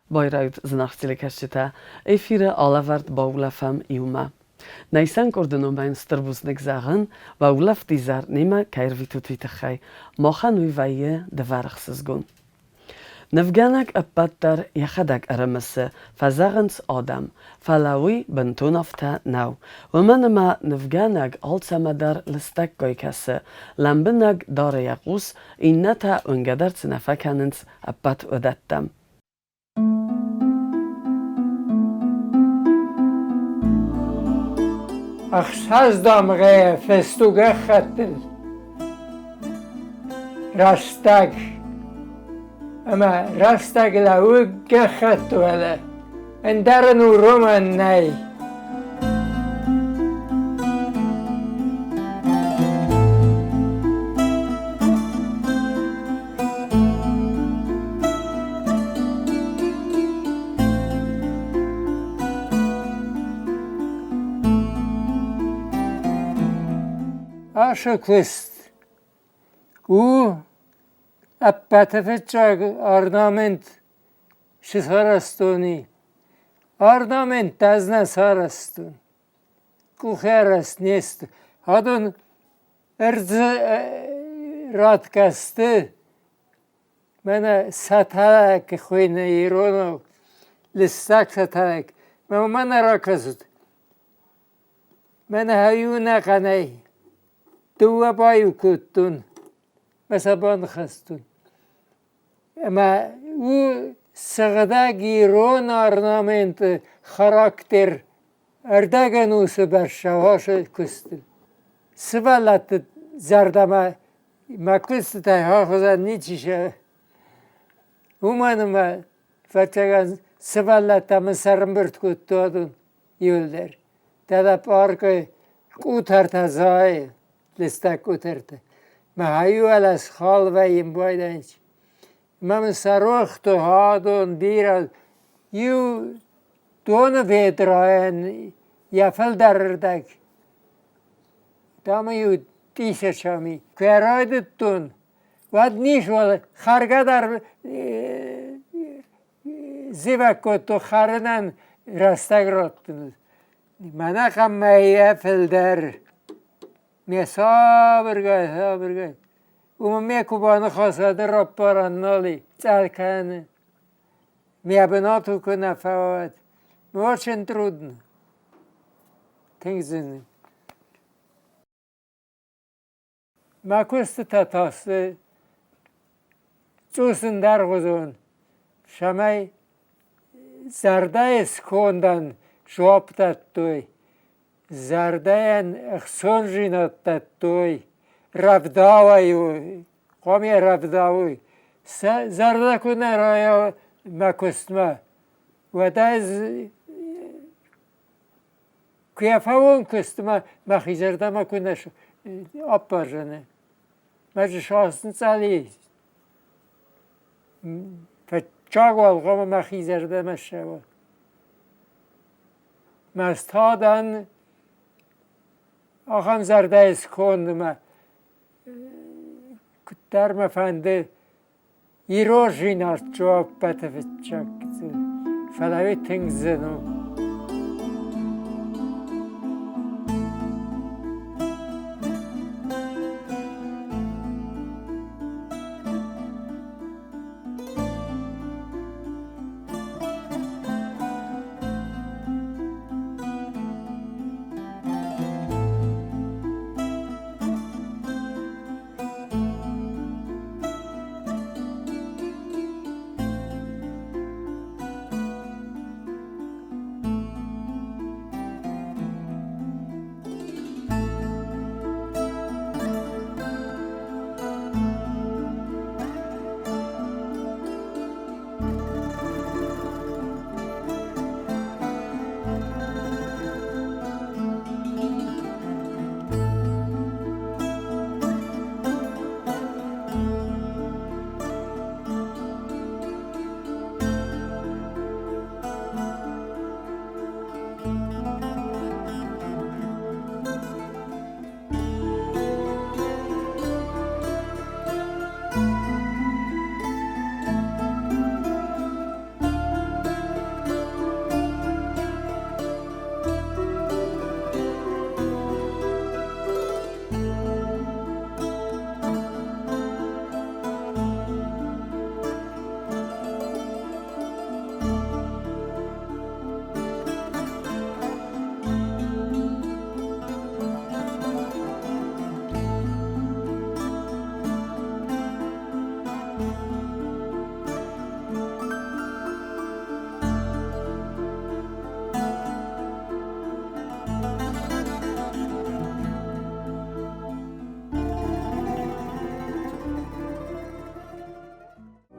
Bajrajt znachtilekesčita, efire alevert baulefem iuma. Nejsen ordenomen sterbusnik zagen, baulef dizar nima kairvitut vitachai, mocha nuivaye de vergsesgun. نفجانك أبتر يخدك أرمس فزغنس آدم فلاوي بنتونفتا ناو ومنما نفجانك ألسمدر لستك كويكس لنبنك دار يقوس إنتا انقدرت نفكاننس أبت ودتم أخساز دامغي فستوغ خطل راستاك أما راستاك لأوغ خطو هلا اندرنو رومان ناي Aşıklıst. U appatefetçak ornament şisarastoni. Ornament tazna sarastun. Kucherast nest. Hadun erz radkastı. Mena satalak khoyne irono listak satalak. Mena rakazut. Mena hayuna kanay. دو بايو كتون مسابان خستون اما او سغدا گیرون آرنامنت خاراکتر اردگنوس بر شواش کستل سوالت زردما مکست تایها خوزن نیچیشه اومانم فتگان سوالت هم سرم برد کتادون یولدر دادا پارکه کوتر تزای لستک اوترته ما هایو الاس خال و این بایدنچ ما من سروخت و هادون دیرال یو دون ویدراین یفل دردک دام یو دیشه شامی کرایدتون واد نیش ولی خرگه در زیبکو تو خردن رستک راتون منه خم یفل در می صابرگاه و می کوبانه خواستده را پارن نالی چل کنه می بناتو کنه فواد موچن ترودن تنگزنه ما کست تتاسته چوسن در غزون شمای زرده اسکوندن جواب داد توی زردین اخسونجینات تاتوی رفداوی قومی رفداوی زرده کنه رایا مکستما و داز کیفاون کستما مخی زرده مکنه آپارجنه مجه شاستن سالی فچاگوال قوم مخی زرده مشهوال مستادن آخام زرده اسکوندم کتر مفنده ایروژین ارد جواب بتفتچک فلاوی تنگزنو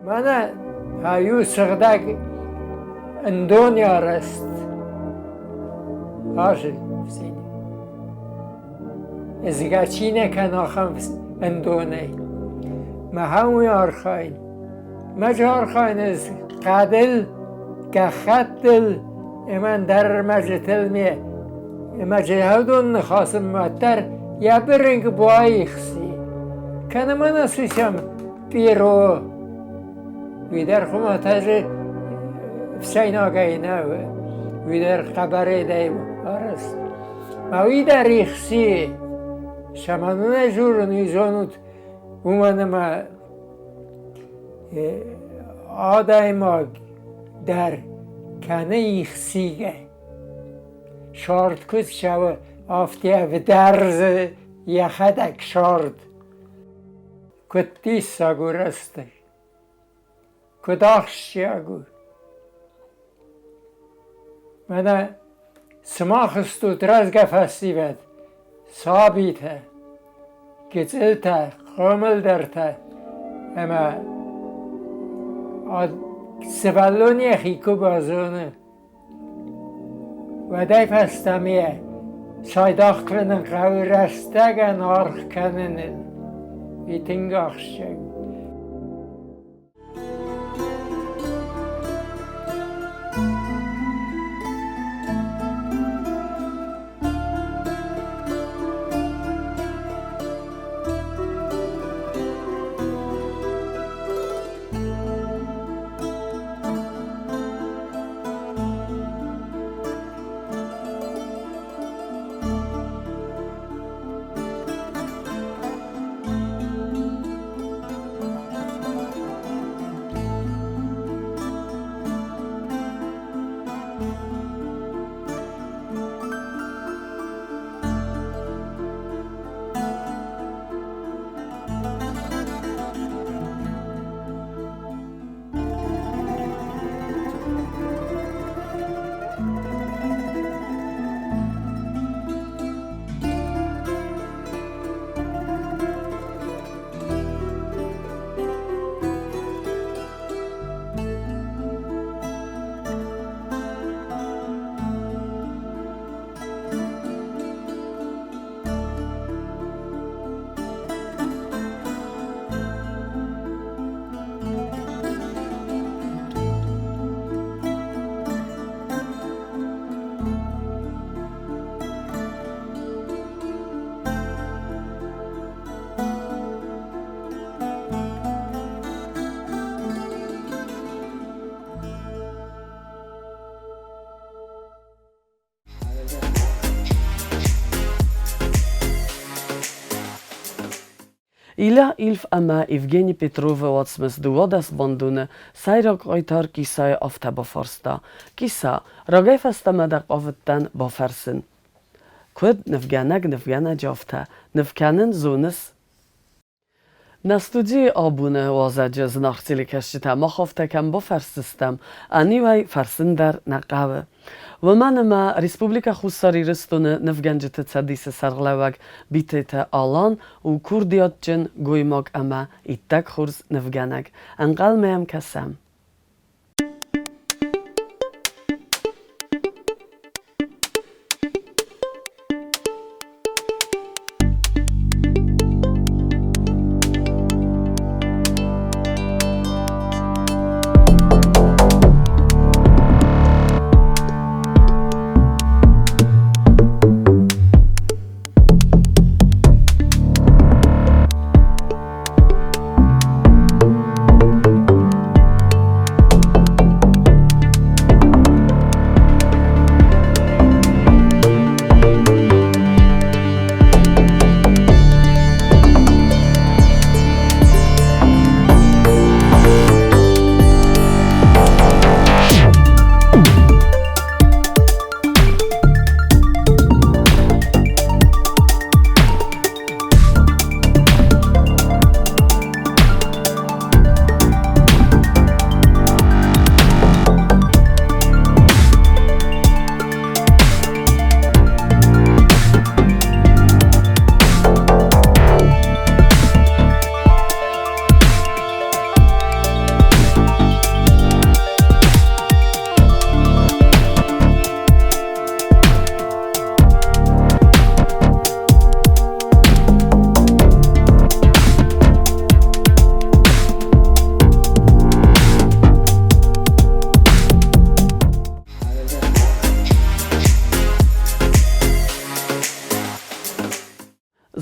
من هایو سغدک اندونیا رست آشه سینی ازگا چینه کناخم اندونه ما همون آرخاین ما جارخاین از قادل که خطل امان در مجتل میه اما جهودون نخواستم ماتر یا برنگ بایی خسی کنه من اسیشم پیرو ویدر خماتاج فسین آگاهی نوه ویدر قبره دایم آرست ما ویدر ایخسی شمانونه جورن ایزانود اومانه ما آدای ما در کنه ایخسیگه شارد کد شوه آفتیه و درز یخدک شارد کد دیس ساگو رسته کد آخشیاگو منه سماخستو درزگه فستیبت ثابته گزلته قامل درته اما سبلونی خیکو بازونه و دای پستمیه سایداخ کنن قوی رستگن آرخ کنن ایتنگ آخشگ Ila ilf ama Evgeni Petrova odsmes duodas bondune, sajrok ojtar kisaj ofta boforsta, kisa rogaj fastamadak ovetan bofersin. Quid nevgana jofta, nevkanen zunes. Na studii obune łozadzie znachcili keszczyta mochowtekem bofersystem, a niwaj farsyndar na kawę. Вманема Республика Хусариристуны Невгенджите Цадисе Сарлевак битете Алан у Курдиотчин Гуймок Ама и так Хурс Невгенек. Анкал меем касам.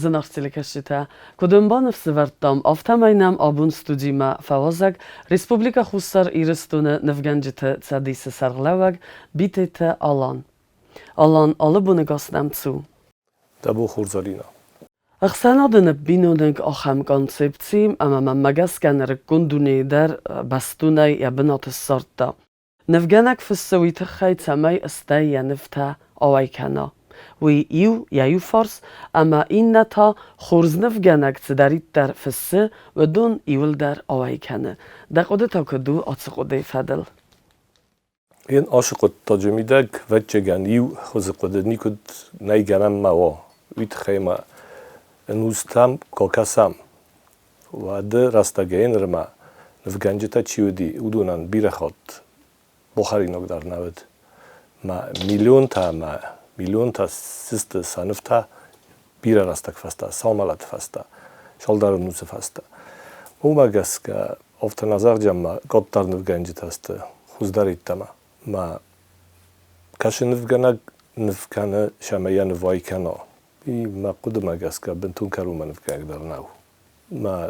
znachcili kashita kudumban vsvertam aftamaynem abun studima fawazak Respublika Hussar iristune nevganjite cadise sarglawag bitete alan. Alan alle gasnam zu. Dabo Hurzalina. Axsanadın binodink axam konceptsim ama magaskan rekundune der bastunay yabnat sarta. Nevganak fissawit khayt samay astay yanfta awaykana. وی یو فرس اما این نتا خورز نفگنک تدارید در فسه و دون ایول در آوای کنه در قده تا کدو آتس قده فدل این عاشق تاجمیدک و چگن یو خوز قده نیکد نیگنم موا ویت خیمه نوستم کاکسم و ده راستگین رما نفگنجتا چیودی اودونان بیرخات بخارینوک در نود ما میلیون تا سیست سنفتا بیره راستک فستا سامالت فستا شالدار نوس فستا اومگس که افت نظر جمع قطر نفگنجت هست خوزدارید تما ما کاش نفگنه شمیه نوای کنا بی ما قدمگس که بنتون کروم نفگنگ در نو ما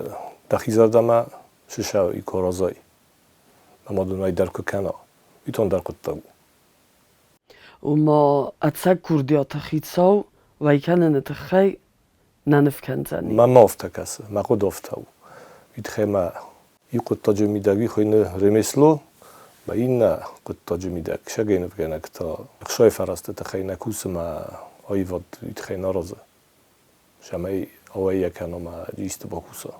دخیزار دما ششاو ای کارازای ما دونای درکو کنا بیتون درکو تاو وما أتساق كرديات خيتساو ويكان نتخي ننفكنزاني ما افتكاس ما قد افتاو يتخيما يقود تاجميداغي خوين رمسلو ما إنا قد تاجميداغ شاقين بغانك تا اخشاي فرست تخينا كوس ما ايواد يتخينا رازه شامي اوائي كانو ما جيست باكوسا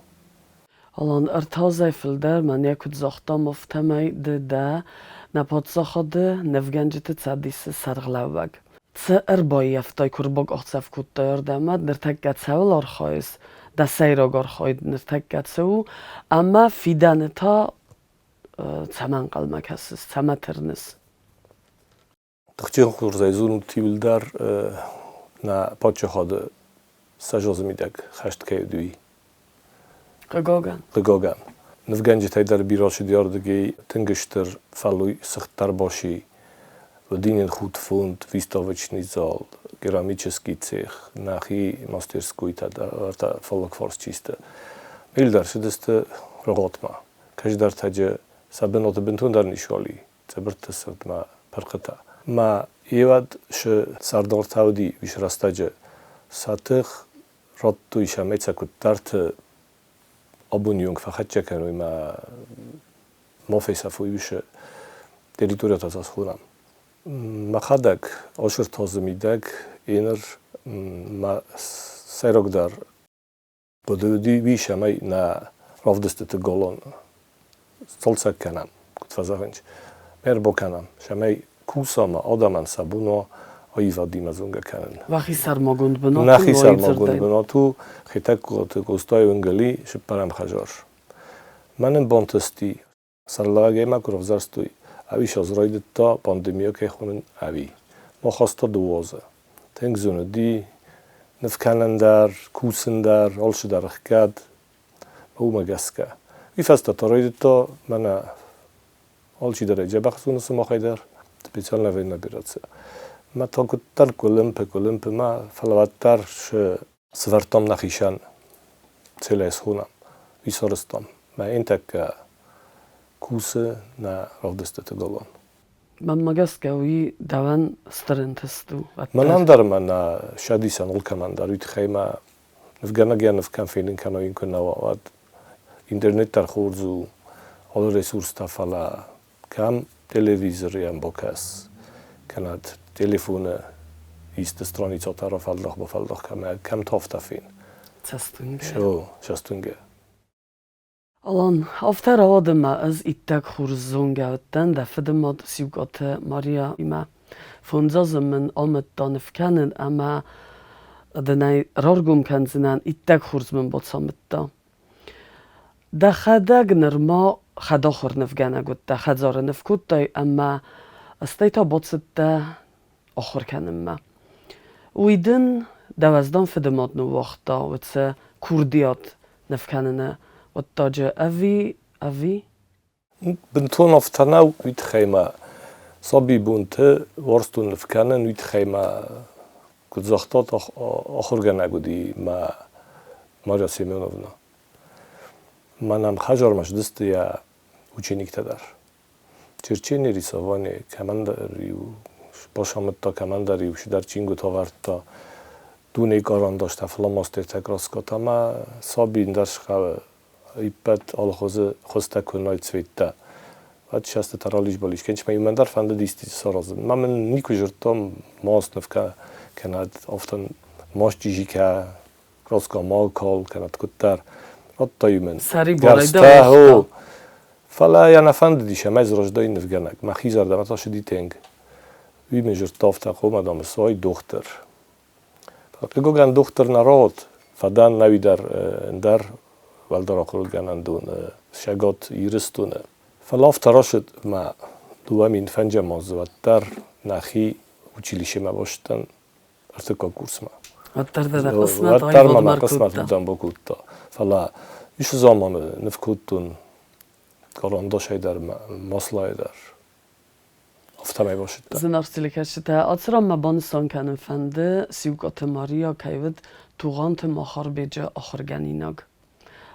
الان ارتازي فلدر من يكود زاختا مفتمي ده نپادزاخاده نفگنجت تسادیس سرغلوگ. ت اربایی افتای کرباگ آخصف کود داردمد نرتگت سوال آرخایز ده سیراگ آرخاید نرتگت سو اما فیدن تا تمن قلمک هستس تمترنس. تخچین خورزای زون تیبل در نا پادچه خاده سجاز میدگ خشت که دوی. قگاگن. نفگنجی تای در بیراش دیاردگی تنگشتر فلوی سختتر باشی و دینین خود فوند ویستاوچنی زال گرامیچسکی цех نخی ماسترسکوی تا فالک فارس چیسته میل در شدسته رغاتما کش در تاجه سبنات بنتون در نشالی زبرت سرد ما پرقتا ما ایواد ش سردار تاودی ویش راستاجه ساتخ رات توی شمیت سکوت درت abonjung فقط چکنوی ما فیسافوی بشه تریتوریات از خونم ما خدک آشر تازه میدک اینر ما سیرک در بدودی بیشه می نه رفت تا گلون سالسک کنم کت فزاینج مر بکنم شمی کوسا ما آدمان سبونو آیوا دیمازونگه کنن. وقتی سرماگوند بناتو. نخی سرماگوند بناتو خیتک کوستای ونگلی شپرم خجار. منم بانتستی سرلاگه ما کروزارستوی. اویش از راید تا پاندمیا که خونن اوی. ما خواستا دوازه. تنگ زونه دی نفکنن در کوسن در آلش در خکد او مگسکه. وی فستا تا راید تا من آلچی در ایجا بخصونه سما خیدر سپیچال نوید نبیراتسه. ما تا کتر کلمپ ما فلواتر سوارتام نخیشان celé schůnam, výsorostom. Ma intak kuse na rovdestet golon. Man magaskawi davan starentestu. Manandar na shadisan ulkamandar utkhema nfganagian nfkan filin kano inkunawa internet tar khurzu all resurs tafala kam televizor jam bokas kanat telefone ist stronica tarafallah bafallah kam toftafin. Шастунге. Alan after adema az ittak hurzongauten da fedemad siugate Maria ima funzazemen almet danfkanen ama denai rargum kanzinan ittak hurzmen botsametta. Da khadag nerma khadakhor nefgana gutta khadzar nefkutay ama استيتا بوتستا آخر کنم ما. ویدن دوازدان فدمات نو وقتا و تسا کردیات نفکننه و تاجه اوی بنتون افتناو وید خیمه صابی بونته ورستون نفکنن وید خیمه كنت زختات آخر جنگودی ما ماریا سیمونونا منم خجار مش دست یا ученик تدار چرچینی ریسوانی کمانداریو باشامت تا کمانداریو شدار چینگو تا ورتا دونه کاران داشته فلاماست تکراس کتا ما سابین درش خواه ایپت آل خوسته کنای سویتا و شست ترالیش بالیش کنچ من در فنده دیستی سرازم من نیکو جرتام ماست نفکه کند افتن ماش جیجی که راسکا مال کال کند کتر راتایی من سری بالای داشتا فلا یا نفنده دیشه میز راجدای نفگنگ من خیزر دمت آشه دی تنگ وی من جرتاف تقو مدام سای دختر فقیقو گن دختر نراد فدن نوی در والدار آخرول گنن دون شگات ایرستونه فلاف تراشد ما دوامین فنجه مازوات در نخی училище ما باشتن ارتکا کورس ما واتر ده قسمت واتر های ما بود قسمت مرکوب بودن بکوتا فلا ایش زمان نفکوتون کارانداش های در ماسلای در افتمای باشد زنارستیلی کشته آترام ما بانستان کنن فنده سیوگات ماریا کهود توغانت ماخار بیجا آخرگنیناگ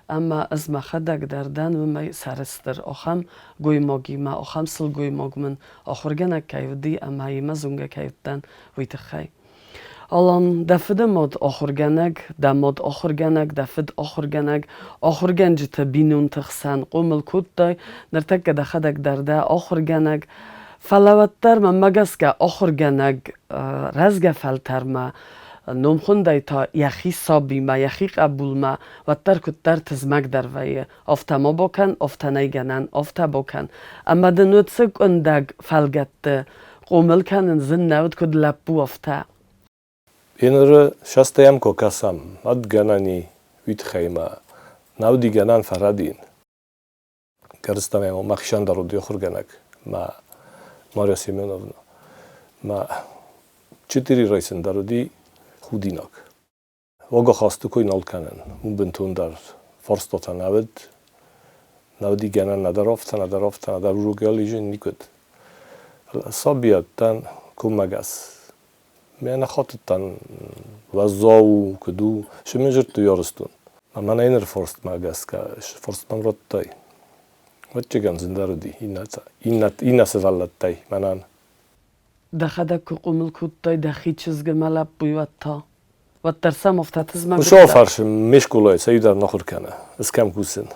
اما از مخدق دردن و می سرستر آخم گوی ماگی ما آخم سل گوی ماگ من آخرگنک کهودی اما ایما زونگه کهودن ویت خی الان دفده ماد آخرگنک دماد آخرگنک دفد آخرگنک آخرگنج تبینون تخسن قومل کود دای نرتک دخدق درده آخرگنک فلوتر ما مگس که آخرگنک رزگه فلتر ما نمخوندای تا یخی سابی ما یخی قبول ما و تر کتر تزمک در ویه افتا ما بکن افتا نیگنن افتا بکن اما دنوت سک اندگ فلگت قومل کنن زن نود کد لپو افتا این رو شسته هم که کسم اد گنانی ویت خیمه نودی گنان فردین گرستم هم مخشان در رودی خورگنک ما ماریا سیمونونا ما چطوری رایسن در رودی خودیناک واقع خواسته که نال کنن اون بنتون در فرستاتا نودی گنان ندار رو گالیجن نیکد سابیات تن کمگس من خاطرتن وزاو کدو شمیجر تو یارستون من اینر فرست مگس که فرست من رد تای وچه گن زنده رو دی این نسه ولد تای منان دخدک قومل کود دای دخی چیزگه ملب بویوت تا و ترسم افتا تزمک وشو فرش مشکلای سعی در نخور کنه اسکم کوسن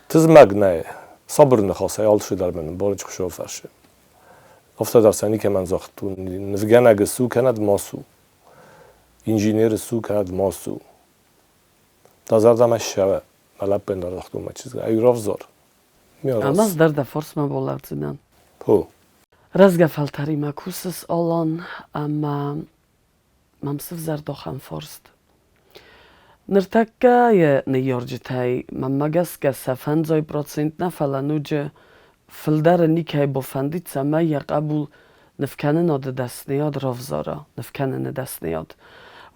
تزمک نه صبر نخواسته آل شو در منم بارنچ خوشو فرشه افتا در سنی که من زاختون نفگنگ سو کند ماسو انجینیر سو کند ماسو دازردمش شوه ملب بندار زاختون ما چیزگه ای راف زار اما از درد فرس ما بولار زنن هو رزگه فلتری ما کوسس آلان اما ممسف زردوخم فرست نرتکه یه نیارجتای ممگس که 50% نفلانوجه فلدر نیکه بافندید سمه یه قبول نفکنن آده دست نیاد رافزارا نفکنن دست نیاد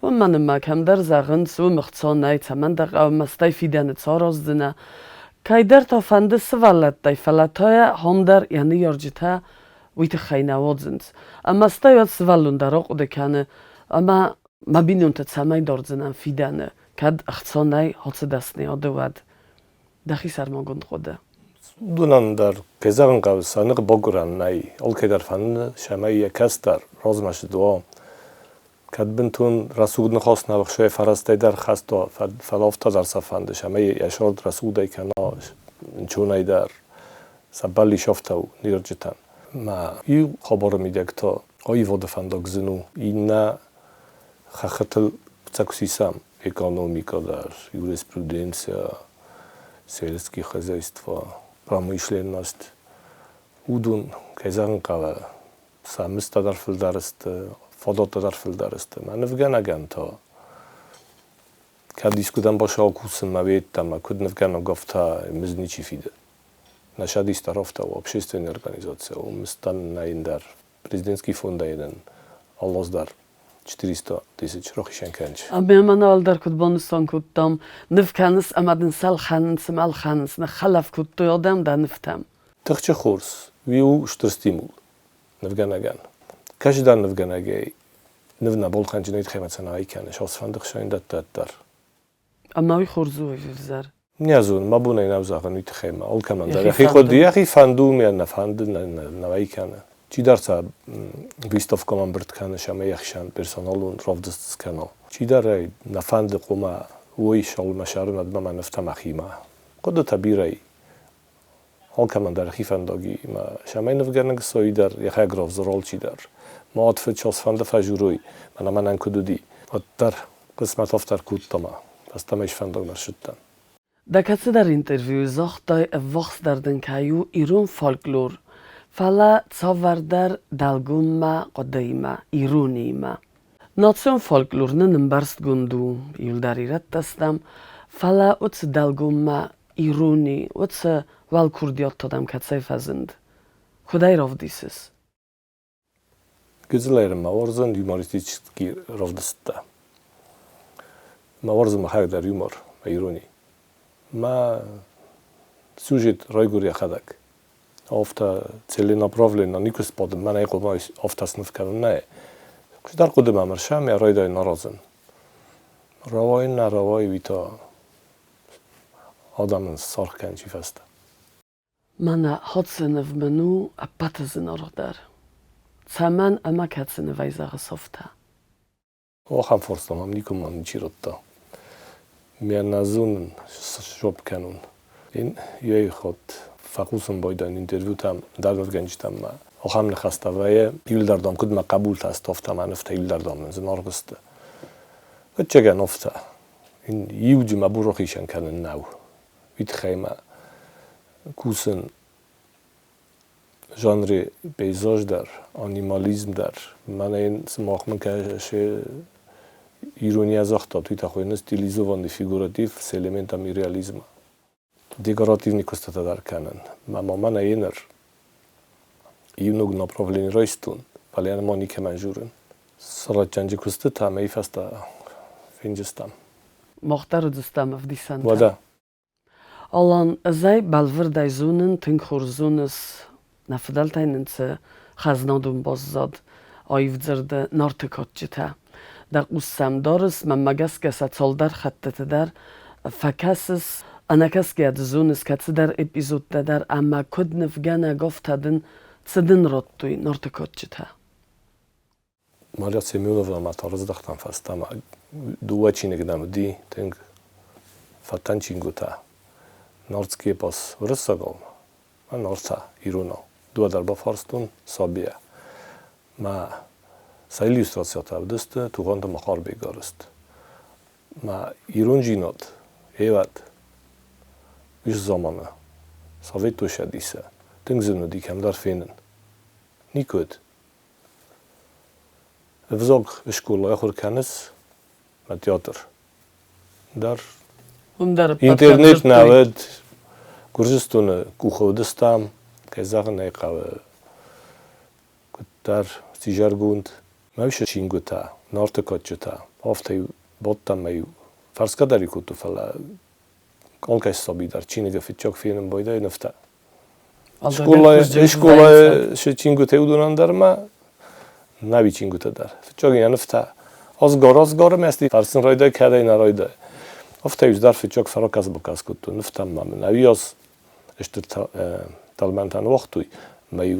و من ما کم در زغن سو مختصان نید سمن در قوم مستای فیدن تاراز دنه که در تا فنده سوالت دای فلتای هم در یعنی یارجتا ویت خینواد زند اما استای واد سوالون در آقو دکنه اما ما بینون تا سمای دارد زنن فیدنه کد اختصان نی حادث دست نیاده ود دخی سرماگند خوده دونن در کزاغن قبل سانق بگرن نی که در فن شمعی یکست در رازمش دعا کد بنتون رسول نخواست نبخشه فرسته در خستا فلافتا در سفنده شمعی یشارد رسول دای کناش چونه در سبالی شفتو نیرجتن ما ای خبر میده تا آی واد فندق زنو این نه خختل بتکسیسم ekonomika در jurisprudencja, сельские хозяйства, промышленность. Udun kayzan qala samista dar fildarist, fodota dar fildarist. Man nefganagan ta kad diskudan başa okusun mavetta ma kud nefgana gofta miznichi fide. Nashadi starofta u общественная организация, у мстан наиндар президентский фонд один, аллоздар 400 000 روخیشن کنج. اما من آلدر کد بانستان کدام نفکنس اما دن سال خانس مال خانس نخلف کد تو یادم دا نفتم. تخچه خورس ویو شترستیمول نفگنگان. کاش دان نفگنگی نفنا بولخان جنيد خيمة سنعي كان شخص فندق شاين دات أما وي خورزوي في الزر نيازون ما بونا ينوزاغ نويت خيمة أول كمان يا دار أخي يخي فندم. قد يخي فندوم يعني نفهند نوعي كان چی درسا بیستوف کمان برد کنه شما یخشان پرسونالون رفض کنه چی داره نفند قوما وی شال مشارن ادم من نفتم خیمه قد تبیری حال کمان در خیفندگی ما شما نفگرنگ سوی در یخی گرفت زرال چی در ما عطف چاس فند فجوری من انکدودی در قسمت افتر کود تما پس تماش فندق نشدن دکتر در اینترویو زخت دای وقت در دنکایو ایران فولکلور فلا تصور در دلگوما قدیما ایرونیما ناتسون فولکلور نمبرست گندو یلداری رد دستم فلا اتس دلگوما ایرونی اتس وال کردیات تادم کتسای فزند خدای راف دیسیس Güzelerim ma warzın humoristik rovdasta. Ma warzın ma hak dar humor, ma ironi. Ma sujet rojgur jahadak. Ofta celi направлен на никой споден, ma nejko ma ofta snufkan ne. Kuşdar kudum amarşam ya rojday narazın. Ravay vita adamın sarkan çifasta. Mana hotsen v menu a patezin ordar. Caman ama katsen vajzare softa. Ocham forstam, am nikom man cirotta. Mir nazun shop kanun. In yey khot faqusum boydan interview tam darov gençtam ma. Ocham ne khastavaya yildardam kud ma qabul tastofta man ufta yildardam zin argısta. Ötçegen ofta. In yuju ma burokhishan kanen naw. Vit khayma kusen ژانر پیزاژ در آنیمالیزم در من این سماخمن که شه ایرونی از اختا توی تخوین استیلیزوان فیگوراتیف سلیمنت امی ریالیزم دیگراتیو نیکستتا در کنن من اینر ایونوگ ناپروولینی رایستون ولی انمانی که منجورن سرات جنجی کستتا می فستا فینجستم Mochtar dostam w disanta. ودا Alan zij balverdaj zunen ten chorzunes na fedaltajnence chaznodum bozzad oivdzerde nortykotjita. Dar ussam doris mamagaskesa coldar chattete fakasis anakaskiad zunes katsdar epizodda dar amma kudnef gana goftadin цедин роттой нортыкотчита. Мария Семеновна матарыз дахтан фастама дуачинек дамди тенг фатанчингута нордские пас врсагол ма норта ируно дуадар ба фарстун сабия ма са иллюстрацията авдыст туганда махар бегарыст ма ирунжинот еват үш замана совет тушадиса тингзыны дикамдар фенен никөт Взог школа я хорканес на театр. Дар интернет навед Гуржистон куховдыстам казахын айқавы куттар сижаргунд мавша чингута нортыкотчута афтай боттам маю фарска дари куту фала колкай собидар чинега фичок фенен бойда нафта школа ше чингута удунандарма نبی چینگوته در فچاگی یعنی فتا از گار مستی فرسن رایده کرده این رایده افتا یوز در فچاگ فراک از بکاس کتو نفتم من نبی از اشتر تلمنتان وقتوی میو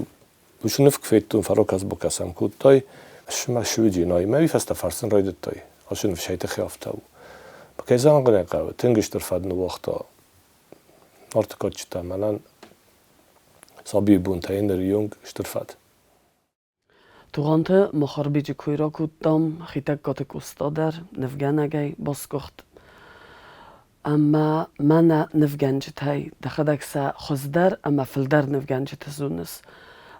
وش نفک فیتون فراک از بکاسم کتای شما شویجی نای میو فستا فرسن رایده تای آشون فشایت خیافته و بکیزان قنه قوه تنگشتر فدن وقتا نارتکاتشتا منان صابی بون تاین ریونگ اشتر فد Turante mocharbidzi kuirakuttam, hitekatek ustader, nevgenegej, boskocht. Amma mana nevgenjitay, dakhadaksa khosdar, amma fildar nevgenjitazunis.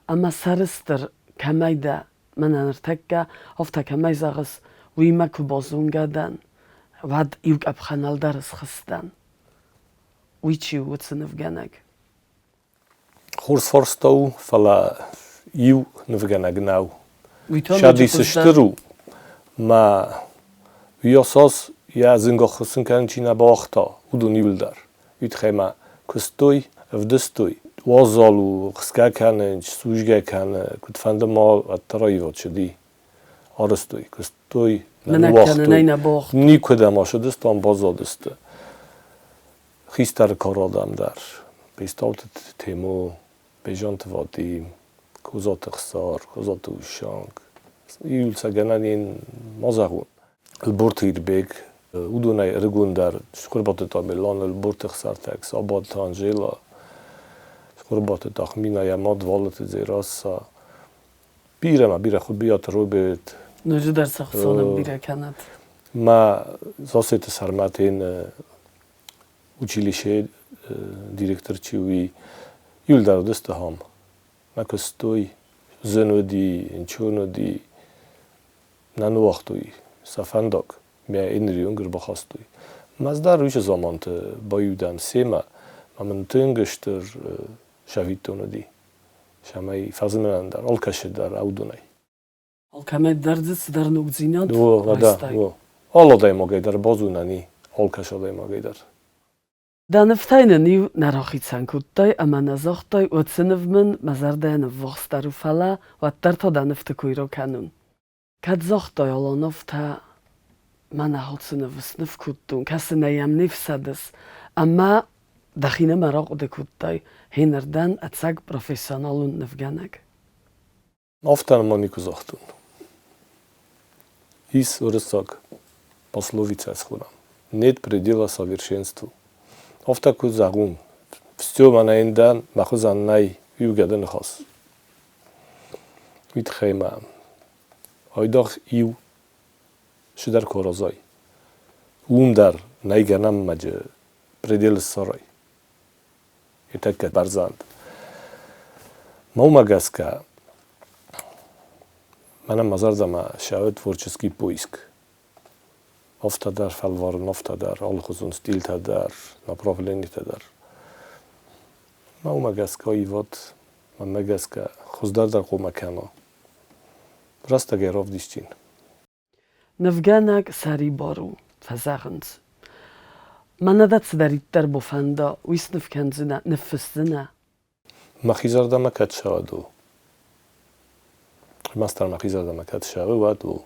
Amma sarister kamayda mana nirtekka, hofta kamay zagas, wima kubozungadan, wad yuk abkhanaldaris khastan. Wichi wutsi nevgeneg. Khurs forstau, fala iu nevgeneg nau. شادی سشترو ما ویاساس یا زنگا خسن کن چینا باختا ودونی بلدر وید خیمه کستوی افدستوی وازالو خسکه کنه سوژگه کنه کد فنده ما اترایی واد شدی arăstui, că stoi Menekene nejne bocht. Никъде може да стам базодесте. Хистар карадам дар. Бисталтет тему бежант вади кузат خسار кузат ушанг. Иул сагананин мазагун. البورتير بيك ودوناي رجون دار شكربات تاملان البورت خسار تاكس آباد تانجيلا شكربات تخمينا يا ماد والت زيراسا بیره خود بیاد رو بید Nože derse xsalım bire kenet. ما زاسته سرمتین училище директорчиви юл дар дست هم ما کستوی زنودی انچونودی نانو وقتوی سفندق می اینریونگر بخواستوی مزدار روش زمانت بایودن سیما من تنگشتر شویتونودی شمای فازمن در آلکش در اودونای Alkamet derdzis der nugzinat. و آلا دای مگه در بازونانی آلکش دای مگه در Daneftajne nieuw naar Ochitsankuttai, ama nazochtoi, utsinevmen, mazardene vochstaru fala, wat tarto danefte kuiro kanun. Kad zochtoi olonofta, mana hotsinevs nefkuttun, kasene jam nifsades, ama dachine marok de kuttai, hinerdan atsag professionalun nefganak. Офтан монику захтун. Из урысак пословица схурам. Нет предела совершенству. Офтаку загун. Все манайндан махузаннай югаден хас. Витхайма. Айдах ю шудар коразай. Ундар найганам маджа предел сарай. Итакка барзанд. Маумагаска منم مزار دم شاید تворческий поиск. افتادر فلوار افتادر آل خزون ستیل تادر направление تادر. ما اومگس که ایوات من مگس که خزدار در قوم کنه. راست گراف دیشتین. Nefganak sari boru, verzachend. Man nadat darit der bofanda, wis nefkenzina, nefestina. ما خیزار دم کت شادو. ماستر ما خیزار دم کت شاو وادو.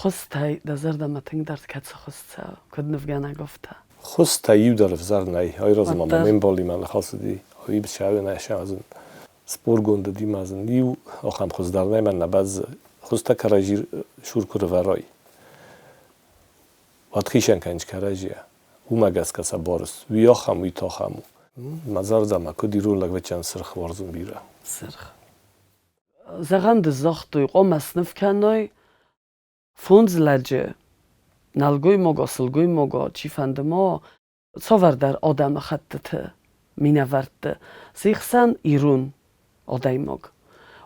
Khostai da zarda mating dart katsa khosta, kod nefganak ofta. خست تایید در فزار نی. های راز ما Wat من بالی من خاص دی. های بسیاری نشه ازن. سپور گنده دی مازن. نیو آخام خزدار نی من نباز خست کراجی شور کره ورای. وقت خیشن کنج کراجیه. او مگس کسا بارس. وی آخام وی تاخامو. مزار دم کدی رون لگ وچن سرخ وارزون بیره. Sirch. Zagand zochtoi qomas nefkanoi, funzladzie, nalgoj mogo, sylgoj mogo, cifandemo, co var dar odam chattete, mina varte, sichsan irun odaimog.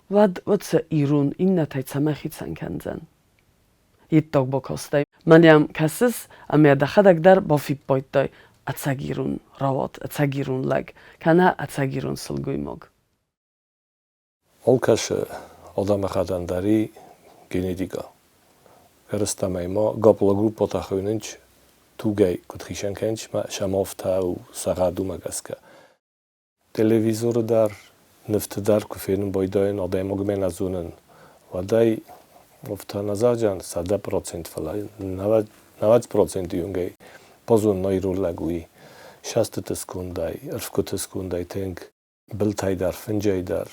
Wad wotse irun inna tajcamachitsan kanzen. Yittog bokostai. Maniam kasis, amia dachadak dar bofip boitoi, atsagirun rawat, atsagirun lag, kana atsagirun sylgoj mog. آلکش آدم خدندری گنیدیگا. گرستم ما قبل گروپ تخوینج توگی کد خیشن کنج ما شمافته و سقادو مگسکه. تلویزیون در نفت در کفین بایداین آدم مگمن ازونن و دای افتا نظر جان 100% فلای 90% یونگی بازون نایرو لگوی 60 تسکندای 40 تسکندای تنگ بلتای در فنجای در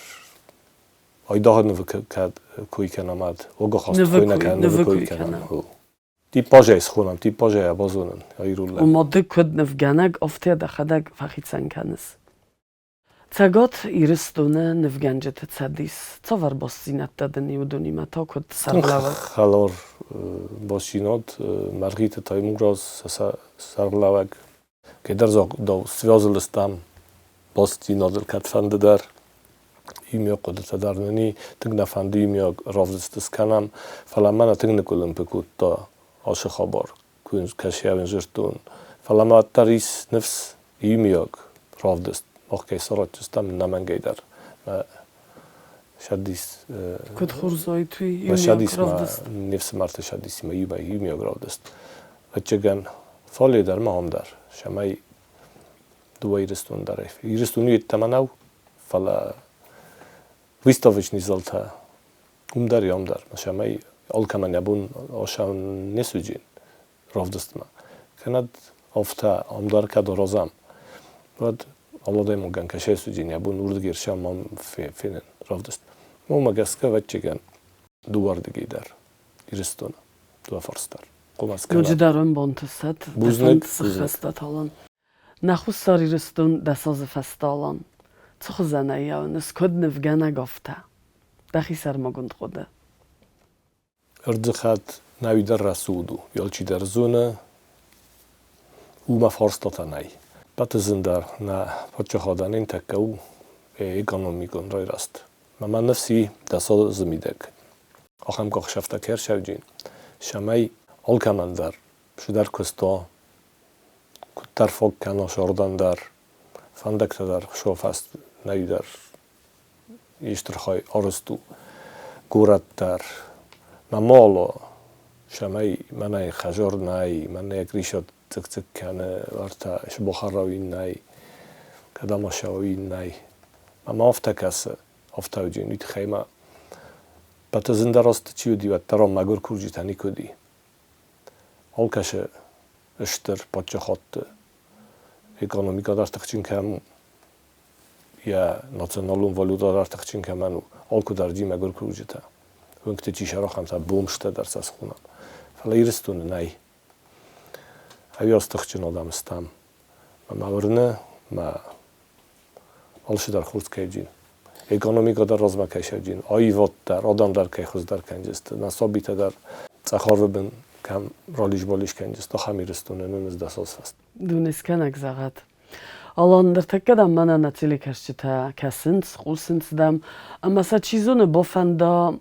آیده نوکد کوی کنامد و خواست کوی نکن نوکوی کنم. تی پاجای سخونم تی پاجای بازونن ایرول. Mody kod nefganak ofte dachadak fachitsan kanis. Cagot iristune nefganjet cadis. Co var bossinat taden iudunima to kod sarlawak. خلار باشینات مرغیت تایموراز سرلاوگ که در زاگ دو سوازلستم باستی نادر کت فنده در ایمیا قدرت درنی تنگ نفنده ایمیا رافزستس کنم فلان من تنگ نکولم بکود تا آش خبر کن کشی اون جرتون فلان ما تریس نفس ایمیا رافزست وقتی سرات جستم نمنگی در شدیس Kod churzoi tui ما شدیس imiok ما rovdest. نفس مرت شدیسی ما ایمیا رافزست و چگن فالی در ما هم در شمای دو ایرستون داره ایرستونی تمناو فلا wystawić nie zolta umdar. Szamaj Alkaman yabun oşan nesücin ravdistma. Kanad ofta amdar kad rozam. Vad Allah da mogan kaşe sücin yabun urdigir şamam finin ravdist. Moma gaska vatçigan duvardı gider. İristona. Dua forstar. Qomas kanad. Nojidarun bontusat. Buznek. Festat alan. Nakhusar iristun dasaz festalan. Tsukhzana yawnus kodne vgana gofta. Dahi sarmagund khoda. Rdikhat navidar rasudu. Yolci der zuna uma forstatanaj. Patezindar na podciachodanin takau ekonomikon rojrast. Mama nafsi daso zmidek. Ocham koch shafta kershevjin. Shamay olkamandar. Shudar kusto. Kuttar fok kano shordandar. Fandaktadar shofast navidar. Ishtrkhoy orustu. Gurattar. Mamolo. Shamay manay khajor nay. Manay krishot تك كان ورتا إيش بخاروين ناي كذا مشاوين ناي ما أفتكاس أفتاوجين يتخيما بتزندراست تشيو دي وترى ما جور كورجي تاني كودي هل كش اشتر بتشخط ekonomika dar تخشين كم يا nationalum valuta dar تخشين كمانو ألكو dar دي ما جور كورجي تا وين كتشي شراخ هم تبومشت در ساسخونا فلا يرستون ناي Avjastachtin odamstam. Ma urne, ma alshidar khurd kejin. Ekonomika dar rozmakaj shevjin. Ayvot dar, odam dar kejhuz dar kanjist. Nasobita dar tsakhorvben kam rolish bolish kanjist. Dohamiristune nunes dasos fast. Dunis kanak zagat. Alan der tekkedam mana natili kershita kasins, khusinsdam. Amma sa chizone bofanda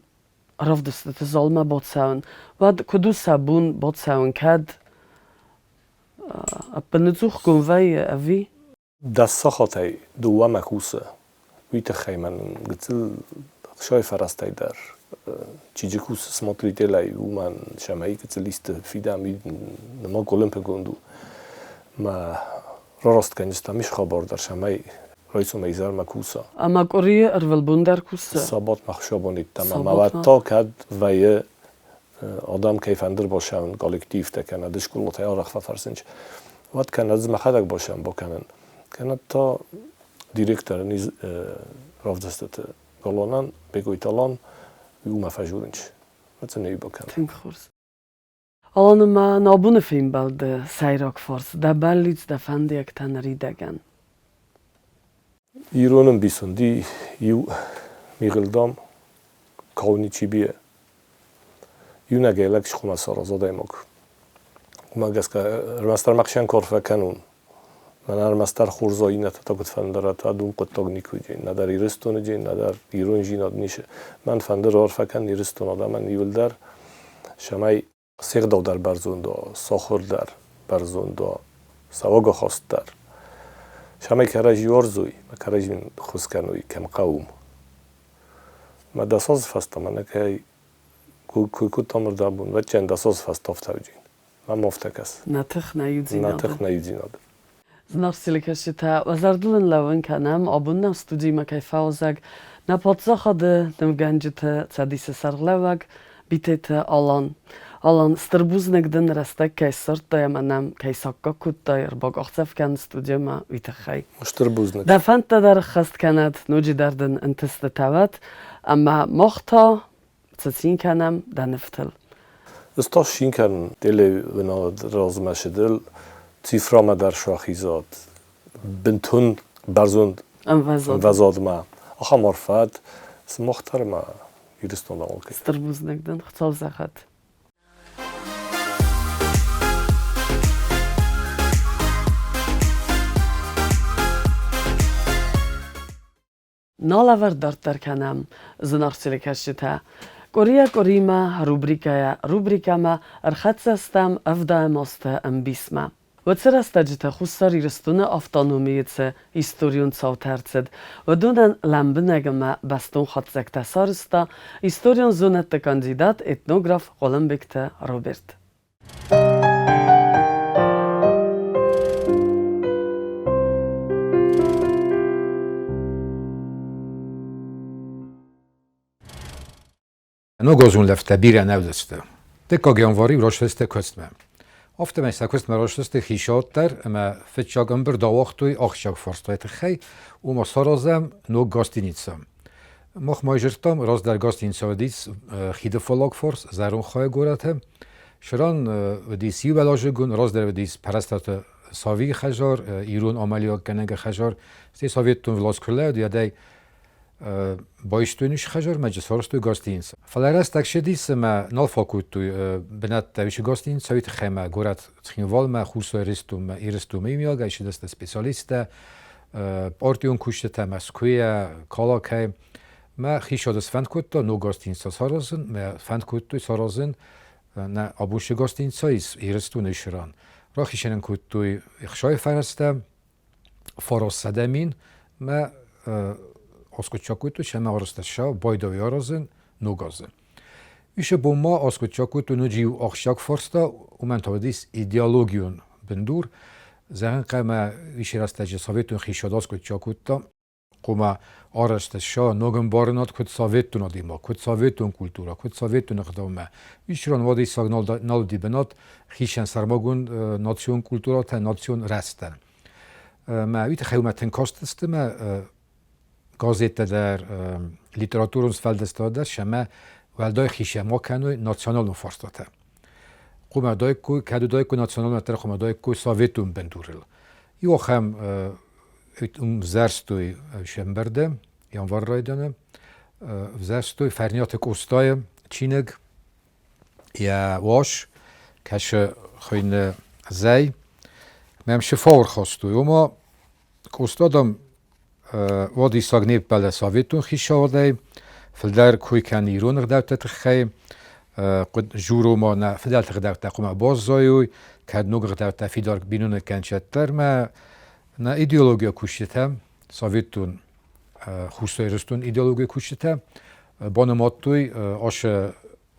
ravdustet zolma botsaun. Vad kudusa bun botsaun kad أبنتوخ كونفاي أفي Das sachatai duwa makusa. Uite khayman gitsil shoy farastay dar. Chijikus smotlitelay uman shamay gitsil ist fidam nima golem pegondu. Ma rost kanjista mish khabar dar shamay roisu meizar makusa. أما كوريا أرفل بوندر كوسا Sabat makhshabonit tamam. Sabat Ma kad vaye آدم کیفندر باشن کالکتیو تکنه دشکلات های آرخ فرسنج وقت کنه از مخدک باشن بکنن کنه تا دیرکتر نیز رفت گلانن بگویت الان یو مفجورنج وقت نی بکنن تیم خورس الان ما نابونه فیلم بالد سایراک فارس ده بلیت ده فندی اکتن ریدگن ایرانم بیسندی یو میگلدام کاونی چی بیه یونه گیلک شخونا سرازاده مک. ما گسکه رمستر مخشن کارف کنون. من رمستر خورزایی نتا کت فندرات و دوم کت تاگ نیکوجی. ندار ایرستونه جی ندار ایران جیناد نیشه. من فندر عرف کن ایرستون آدم من نیول در شمای سیغ داو در برزون دا ساخر در برزون دا سواگ خواست در شمای کراجی ورزوی ما کراجی من خوز کنوی کم قوم. ما دستاز فست من که کوی تامر دابون و چند اساس فست افتاوجین و مفتکس نتخ نیودزیناد ناتخ نیودزیناد Znawcy lekarzyta wazardulyn lawen kanam obunna studii makaj fauzag na podzachody tym gandzite cadise sarlewag bitete alan strbuznek den restek kaj sorta yamanam kaj sakka kutta yerbog ochzefkan studiuma vitachai مشتربوزنك da fanta dar khast kanat nuji darden entiste tawat amma mochta tsin kanam da neftel استاشین کن دل ونا رازمشدل تیفرا ما در شاخیزاد بنتون برزوند anwazod وزاد ما آخا مرفت سمختر ما یرستون دا اوکی strbuznek den chcol zachat Nalavar dartar kanam znarcili kashita. Korea korima rubrikama archatsastam avdaemoste ambisma. Вăцăрăстăgite хусări răstune автономиице историун цаутерцед. Вăдунан ламбынегăмă бастун хăцзекте сарыста историун зунетте кандидат этнограф Голымбекте Роберт. نو گازون لفته بیره نودسته دکا گیانواری راشتسته کستمه افته میسته کستمه راشتسته خیشات در اما فتشاگم بر داوختوی آخشاگ فرستایت خی و ما سارازم نو گاستینیتسم مخ ماجرتام راز در گاستینیتسا دیس خیده فلاگ فرس زرون خواه گورته شران ودیس یو بلاج گون راز در ودیس پرستات ساوی خجار ایران عملیات کننگ خجار سی سوویتون ولاس کرده و یادی بایشتونیش خجار مجلسارش توی گاستینس. فلرس تکشدیس ما نالفاکوت توی بنات تویش گاستینس سویت خیمه گورت تخینوال ما خورسوی رستوم ایرستوم ایمیال گایش دست سپیسیالیسته پارتیون کشته مسکوی کالا که ما خیشادس فند کت نو گاستینس سارازن ما فند کت توی سارازن نه آبوش گاستینس هایس ایرستون شران را خیشنن کت توی اخشای فرسته فراس سدمین ما Oskutçakuytu şeme arastasha baydavi arazın nogazın. İşte bu ma oskutçakuytu nuciv akşak forsta umen tavadis ideologiyon bindur. Zahn kama işe rastacı Sovyetun xişad oskutçakuyta kuma arastasha nogın barınat kut Sovyetun adima, kut Sovyetun kultura, kut Sovyetun iqdama. İşran vadi signal naldi binat xişen sarmagun nasyon kultura ta nasyon rastan. Ma vit xewmetin kastiste ma گازیت در لیتراتورونس فلدستاده شما ولدای خیشه ما کنوی ناسیونال نفرستاته. قوم دای کوی کدو دای کوی ناسیونال نتر قوم دای کوی سوویتون بندورل. یو خم زرستوی شنبرده یانوار رایدانه زرستوی فرنیات کوستای چینگ یا واش کش خوین زی مم شفاور خواستوی اما کوستادم وادی ساگنیب بله سوویتون خیشاوده فلدر کوی کن ایران غداوت تخی قد جورو ما نه فدال تغداوت تقوم باز زایوی کد نوگ غداوت فیدار بینون کنچتر ما نه ایدئولوژیا کشته سوویتون خوشتای رستون ایدئولوژیا کشته بانماتوی آش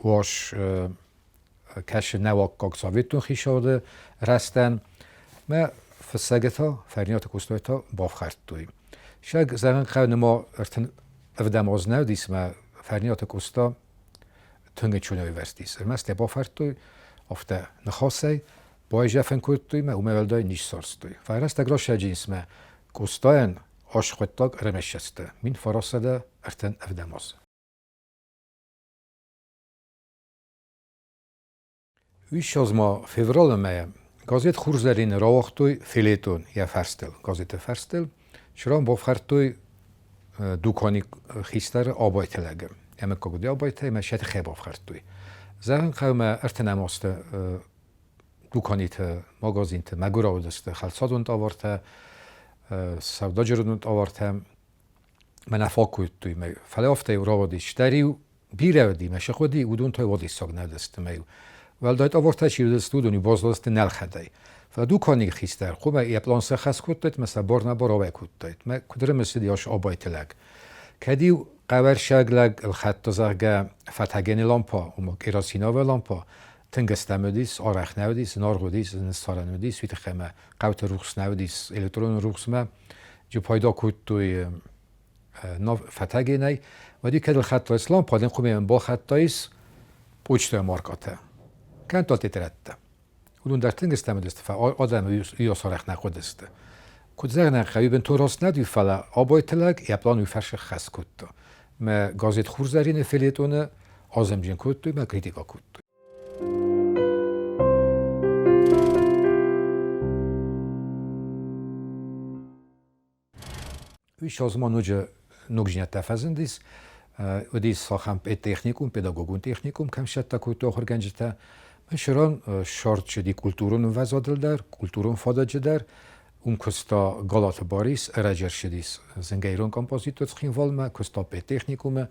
واش کش نواک سوویتون خیشاوده رستن ما فسگتا فرنیات کوستایتا بافخرد توی شاید زنگ خواهد ما ارتن افدام از نو دیس ما فرنیات کوستا تنگ چونوی ورستیس. المست با فرتوی افته نخواسی با جفن کوتوی ما اومدای نیش سرستوی. فرست اگراش جنس ما کوستاین عاشقتاق رمشسته. من فراسده ارتن افدام از. ویش از ما فیورال ما گازیت خورزرین راوختوی فیلیتون یا فرستل. گازیت فرستل شرام با فرتوی دوکانی خیستر آبایت لگم. اما کودی آبایت ما شد خیب آفرتوی. زن قوم ارتنام است دوکانیت مغازینت مگور آوردست خالصادوند آورده سوداجرودوند آورده من افاقوی توی می فلافته راودیش دریو بیرودی مشه خودی ودون توی وادی ساگ ندست میو ولدایت آورده چیودست ودونی بازدست نلخدای و دوکانی خیستر خوبه ای پلانس خاص کودت مثلا بارنا باراوی کودت ما کدر مثل دیاش آبایت لگ کدیو قبر شغلگ الخط زرگه فتحگین لامپا و کراسینا و لامپا تنگست نمودیس آرخ نودیس نارغودیس نستار نودیس ویت خمه قوت روخس نودیس الکترون روخس ما جو پایدا کود توی فتحگینی و دی کدل خط اسلام پادن خوبه با خطایس پوچت مارکاته کن تالتی ترته ودون در تنگست نمودیست فا آدم یا سارخ نخودست کد زرنه خوی بن تو راست ندی فلا آبایت لگ یا پلان وی فرش خاص کود ما گازیت خورزرین فیلیتونه آزم جن کود توی ما کریتیکا کود توی ویش از ما نوجینت تفزندیس و دیس ساخم تکنیکوم پداگوگون تکنیکوم کم شد تا کود تو آخر گنجته من شران شارت شدی کلتورون وزادل در کلتورون فادا جدر اون کستا گالات باریس اراجر شدیس زنگیرون کمپوزیتور خیلی ما کستا به تکنیکومه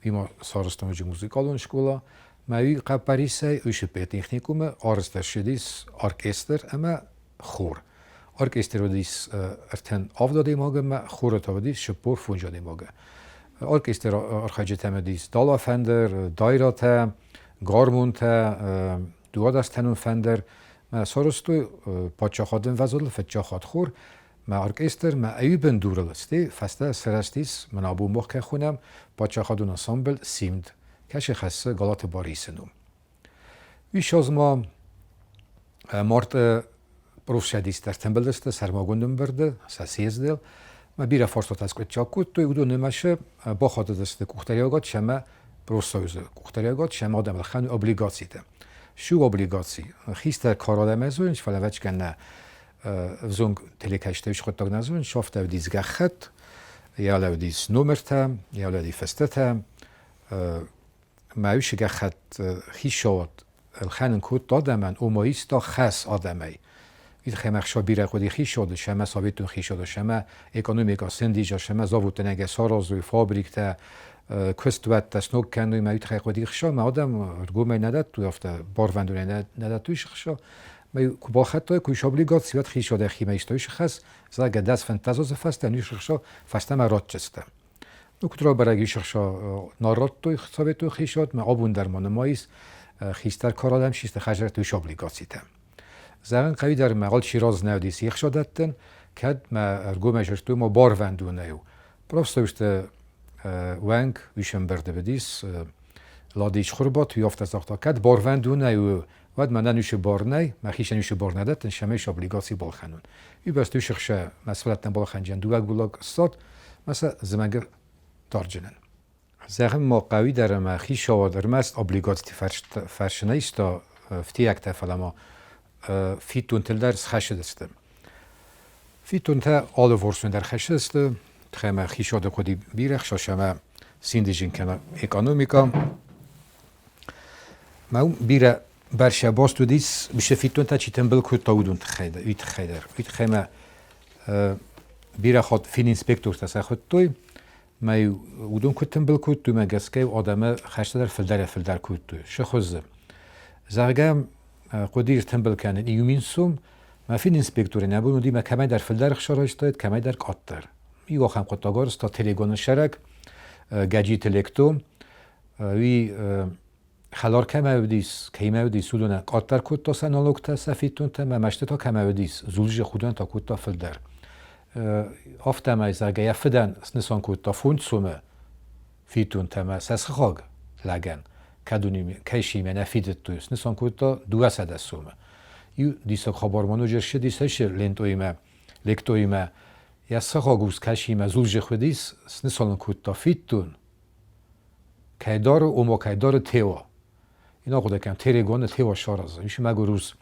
ویما سارستانوجی موزیکالون شکولا ما وی قب باریسه ایش به تکنیکومه آرستر شدیس ارکستر اما خور ارکستر ودیس ارتن آفدادی ماگه ما خور تا ودیس شپور فونجادی ماگه ارکستر ارخاجت هم دیس دالا فندر دایراته گارمونته دوادستنون فندر ما سارستوی پادشاهادن وزل فتشاهاد خور ما ارکستر ما ایبن دورلستی فسته سرستیس من ابو مخ خونم پادشاهادون انسامبل سیمد کش خسته گالات باریسنو ویش از ما مارت پروف شدیست در تنبل است سرماگوندم برده ساسیز دل ما بیره فرصت از کجا کود توی اودو نمیشه با خاطر دست کوختریاگات شما پروسوز کوختریاگات شما آدم الخان obligatiite شو obligati خیستر کارا مزونش فلوچ کنه زونگ تلکشتهش خود تاگ نزون شافت او دیز گخت یا لو دیز نومرته یا لو دی فستته مایوش گخت خیشات الخانن کود دادمن اومایستا خاص آدمی وید خیمخ شابیره خودی خیشاد شما ثابتون خیشاد شما اکونومیکا سندیجا شما زاوت نگه سارازوی فابریکته کستوت تسنوک کنوی مایوت خیلی خودی خشا ما آدم گومی نداد توی افته باروندونه نداد تویش خشا ما با خطای کویش obligativat خیشاد خیمیستویش خاص زاگ دست فانتازوز فسته نیش خشا فسته مرات چسته نکترا برایش خشا نارات توی ثابتون خیشاد ما آبون درمان مایس خیستر کارالم شیست خجرت تویش obligatiته زمان قوی در مقال شیراز نودیس یک شدتن کد ما ارگو مجرتو ما باروندونه و پروستوشت ونگ ویشم برده بدیس لادیش خوربات توی افت از اختا کد باروندونه و ود من نوش بارنی ما خیش نوش بار ندتن شمیش obligati بالخنون وی بس توی شخصه مسئولتن بالخنجن دوگ بلاگ استاد مثلا زمانگر تارجنن زخم ما قوی در ما خیش آوادر مست obligati فرشنه ایستا فتی اکتا فلما فیتون تل در خشه دسته فیتون تا آل ورسون در خشه دسته تخمه خیشاد خودی بیرخ شما سیندیجین کنه اکونومیکا ما بیره برشه باز تو دیس میشه فیتون تا چی تنبل کود تا اودون تخیده ویت خیدر ویت خمه بیره خود فین اینسپکتور تسا خود توی ما اودون کود تنبل کود توی مگسکه و آدمه خشته در فلدر کود توی شخوزه زرگم قدیر تنبل کنن ایومین سوم ما فین اینسپکتوری نبود دی ما کمی در فلدر خشارش داد کمی در کاتر یو خم قطعار است تا تلگون شرک گجی تلکتوم وی خلار کمی ودیس کمی ودیس سودونه کاتر کود تا سنالوک تا سفیتون تا ما مشت تا کمی ودیس زولج خودن تا کود تا فلدر آفت ما از اگه یفدن نسان کود تا فوند سومه فیتون تا ما سس خاگ لگن کدونیم کیشی من افیدت تویست نسان کود تا 200 سومه یو دیسا خبرمانو جرشه دیسش لنتویمه لکتویمه یا سخاگوز کشیمه زولج خودیس نسان کود تا فیتون کیدار اومو کیدار تیوا اینا خود کم تریگون تیوا شارازه میشه مگو روز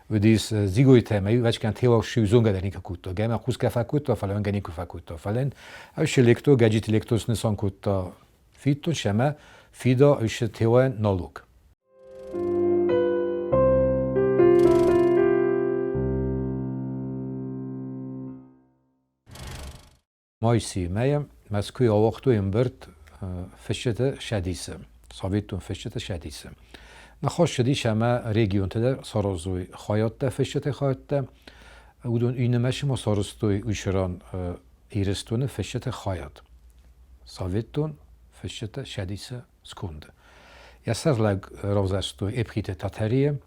و دیس زیگوی تیمه وچ کن تیوا شیوزونگه در نیکه کود تا گیمه خوز که فکود تا فلان گنی که فکود تا فلان اوش لکتو گجیت لکتوس نسان کود تا فیتون شمه فیدا اوش تیوا نالوک مایسی مایم مسکوی آوختو این برد فشت شدیسم ثابتون فشت شدیسم نخواست شدیش همه ریگیون تده سارازوی خواهد ده فشت خواهد ده اودون اینمش ما سارستوی اوشران ایرستون فشت خواهد ثابتون فشت شدیس سکنده یا سر لگ روزستوی ابخیت تاتریه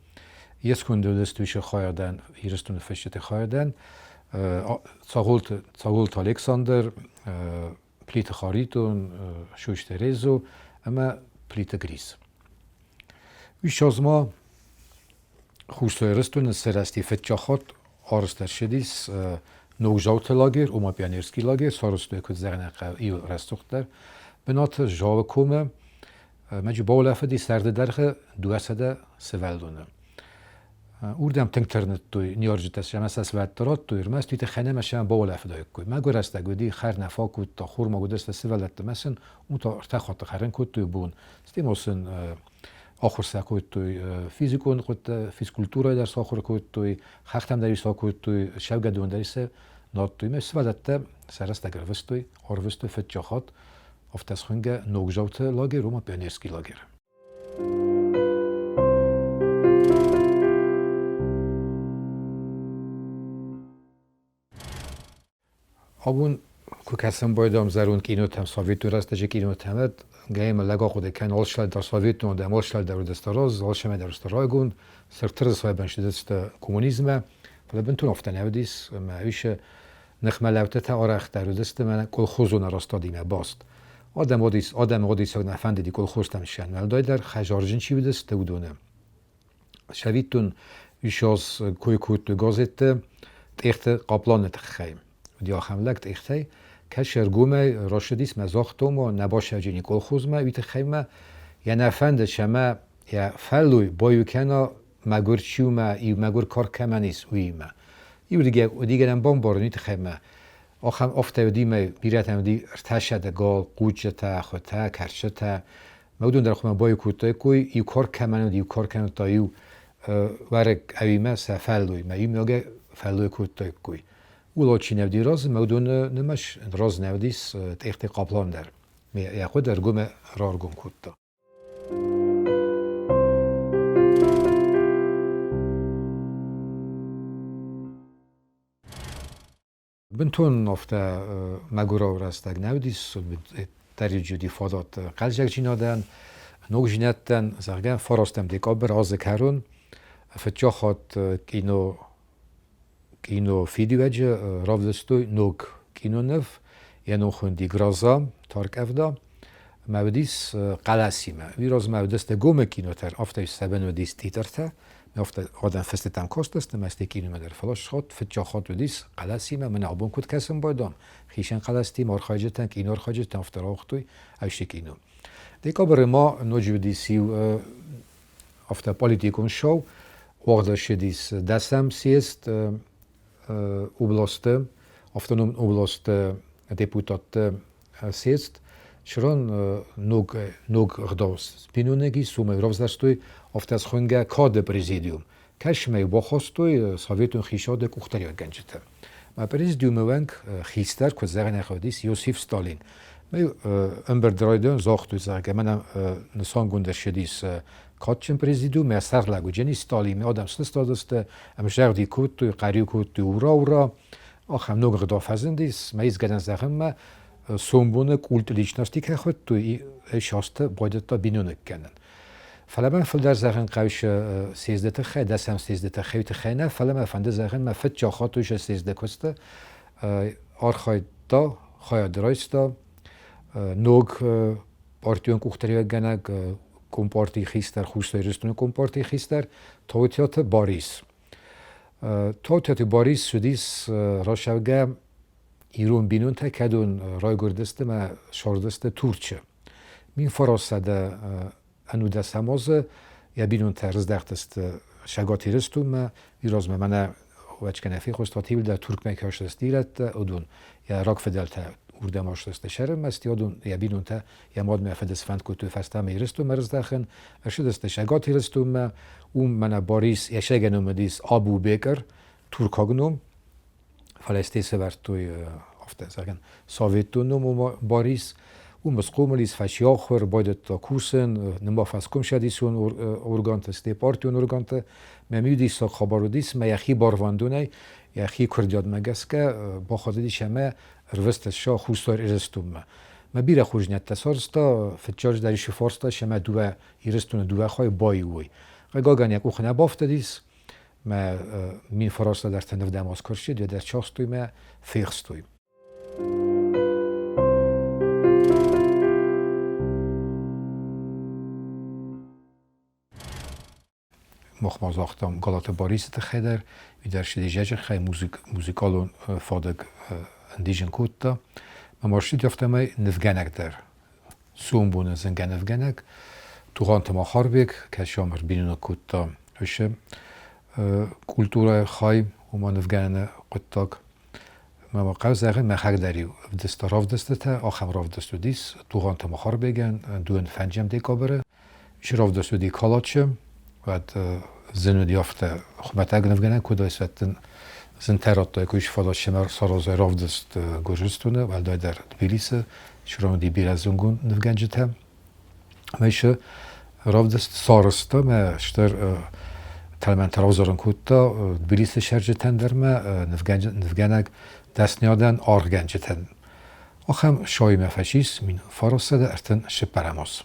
یه سکنده دستویش خواهدن ایرستون فشت خواهدن تاغولت الکساندر پلیت خاریتون شوشت ریزو اما پلیت گریز ویش از ما خوشتوی رستون سرستی فتجاخات آرستر شدیس نوجاوت لاگر اوما پیانیرسکی لاگر سارستوی کد زغنقه ایو رستوختر بنات جاو کومه مجی باولافه دی سرده درخه 200 سوالدونه اوردم تنگترنت توی نیارجتش شما ساس واترات توی رمز توی تخنه مشان باولافه دایک کوی ما گرسته گودی خر نفا کود تا خور ما گودست سوالت مثلا اون تا ارتخات خرن کود توی بون استیموسن آخر ساکود توی فیزیکون کود فیزیکولتورای در ساخر کود توی خختم داری ساکود توی شوگ دون داری سه نات توی مسوالت سرست گروست توی آروست توی فتجاخات افتاس خنگ نوجاوت لاگر روما پیانیرسکی لاگر آبون که کسیم بایدم زرون کینوت هم سویت تو راست کینوت همت گیم لگا خود کن آلشل در سویت نو دم آلشل در دستاراز آلشل در دستارایگون سرتر سوی بنش دست کمونیسم ولی بنتون افتن اودیس معیش نخمه لوته تا آرخ در دست من کل خوزون راستادیم باست آدم ودیس نفند دی کل خوستم شن ولی دای در خجارجن چی بدست دودونه شویتون ویشاز کوی کوت گازت تخت قابلانت خیم دی آخم لگت اختی کشر گومه راشدیس مزاختم و نباشه جنی کل خوزمه ویت خیمه یا نفند شما یا فلوی بایو کنا مگر چیومه ای مگر کار کمانیس ویمه ایو دیگه نم بارنیت خیمه آخم افته دیمه بیرتم دی ارتشه دگال قوچه تا خطه کرشه تا مودون در خودم بایو کوتاه کوی ایو کار کمانو دیو کار کنو تا ایو ورق اویمه سه فلوی ما ایو میگه فلوی کوتاه کوی اولا چی نودی راز مودون نمش راز نودیس تخت قابلان در یا خود در گم رارگم کوتاه بنتون افته مگورا و رستگ نودیس تری جدی فادات قلجک جینادن نوگ جینتن زرگن فراستم دیکابر آز کرون فتجا خات کینو فیدیو اجه رافدستوی نوگ کینو نف یعنی خوندی گرازا تارک افدا مودیس قلاسیمه ویراز مودست گومه کینو تر افته سبن ودیس تیتر تا افته آدم فستم کاستست مستی کینو مدر فلاش خات فتجا خات ودیس قلاسیمه من آبون کد کسم بایدام خیشن قلاستی مار خاجتن کینو خاجتن افته راختوی اوشی کینو دیکابر ما نوج ودیسیو افته پالیتیکون شو وقت شدیس دستم سیست اوبلاست автоном област депутат сест шрон ног гдос пинунеги сумай ровзастой автас хонга код президиум кашмай бохостой советун хишод кухтариот ганчта ма президиум ванк хистар козагна ходис Йосиф Сталин май амбердройден зохту зага мана нсон гунда шедис کاتچن پرزیدو مسر لگو جنی ستالی آدم سلستادست امشار دی کود توی قریو کود توی اورا آخم نوگ غدافزندیس میز گدن زخم ما سومبونه کولت لیچناستی که خود توی شاسته باید تا بینونک کنن فلما فل در زخم قوش سیزده تخه دستم سیزده تخه تخه فلما فنده زخم ما فت جاخات تویش سیزده کسته آرخای دا خواهد درایستا نوگ پارتیون کوختریو گنگ کمپارتی خیستر خوشتای رستون کمپارتی خیستر تاوتیات باریس تاوتیات باریس شدیس راشوگه ایرون بینون تا کدون رای گردسته ما شاردسته تورچه مین فراسده انو دست همازه یا بینون تا رزدختست شگاتی رستون ما ویراز من وچکه نفی خوستاتیل در ترک مکاشتست دیرد ادون یا راک فدلتا ورده ماشتست شرم است یادون یا بینون تا یا ماد مفدس فند کتو فستا میرستو مرز داخن اشدست شگاتی رستو ما اون من باریس یا شگنوم دیس آبو بیکر ترکاگنوم فلسطیس ورتوی افته زگن ساویتونوم و باریس اون مسقوملیس فشیاخور باید تا کورسن نما فسکم شدیسون اورگانت ستی پارتیون اورگانت ممیدیس تا خبرودیس ما یخی باروندونه یخی کردیاد مگسکه با خاطری شما روست شاه خوستار ارستوم ما بیره خوجنت تسارستا فتچارج دریش فارستا شما دو ایرستون دو خای بایوی قاگان یک اوخ نبافته دیس ما مین فراستا در تنف دماس کرشید و در چاستوی ما فیخستوی مخماز آختم گالات باریس تخیدر و در شدی جاج خیلی موزیکالون فادق اندیجن کوتا ما مرشید یافتم نفگنک در سوم بونه زنگن نفگنک تو غانت ما خاربیک که شامر بینون کوتا هشه کلتور خای و ما نفگن قطاک ما قوز اغن ما خک داریو دست راف دسته تا آخم راف دستو دیس تو غانت ما خاربیگن دون فنجم دیکا بره ش راف دستو دی کالاچه و زنو دیافته خمتگ نفگنک کدای سوتن زن ترات کویش فالا شمر ساراز راف دست گوجستونه و دای در تبلیس شرام دی بیر از اونگون نفگنجته میشه راف دست سارستا ما شتر تلمن ترازارن کوتا تبلیس شرجتن در ما نفگنگ دست نیادن آرگنجتن آخم شای مفشیس من فارسته در ارتن شپرماس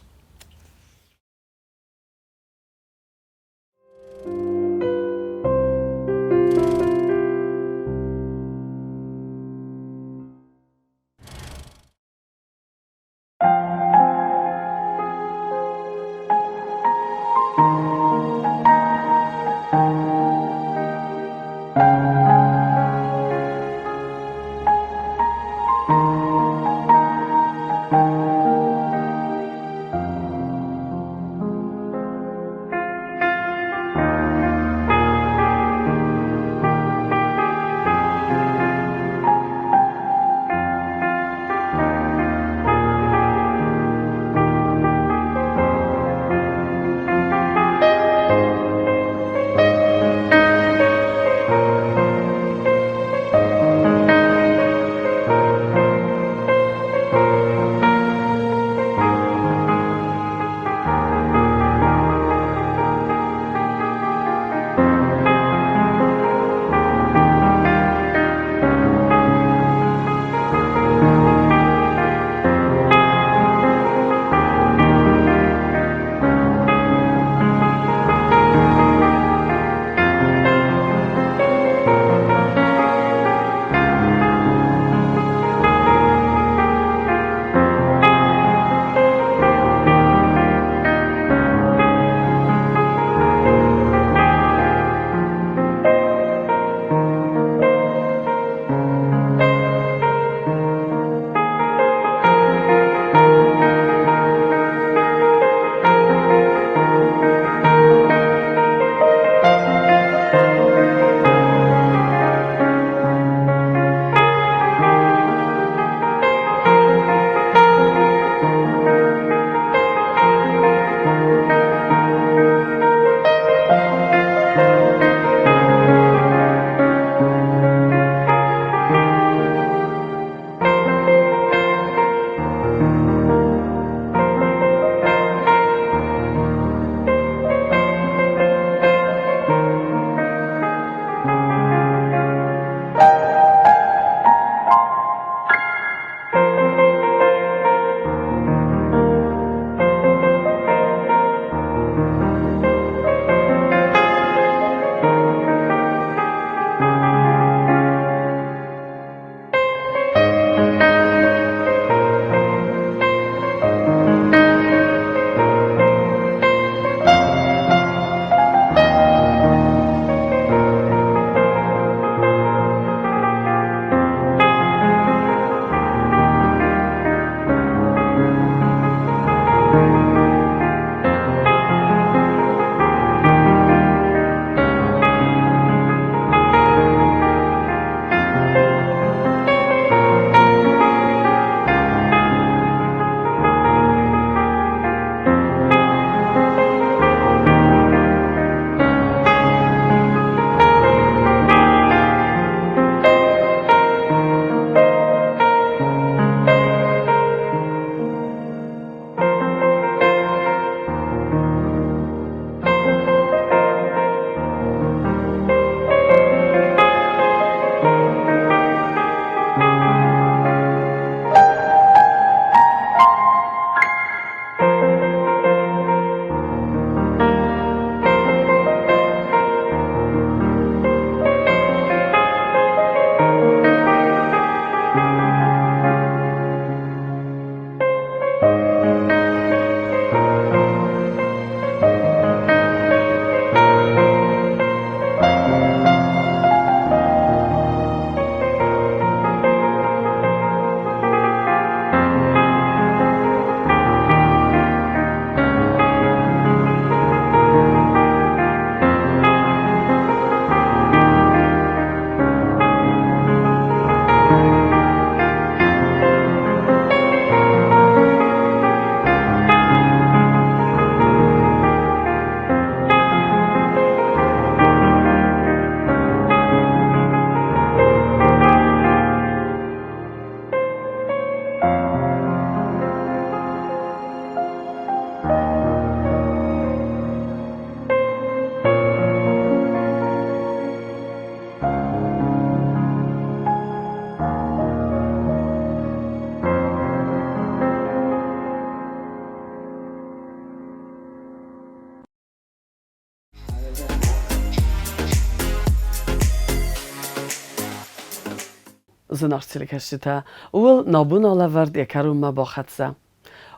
زنارتیلی کشیده اول نابونا لورد یکرون ما با خدزه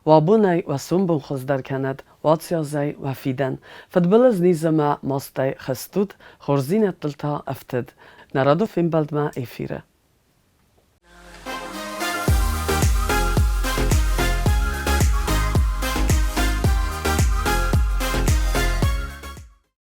و بونای و سنبون خوز در کند و تیازای و فیدن فدبلز نیزما ماستی خستود خورزین تلتا افتد نرادو فین بلد ما ایفیره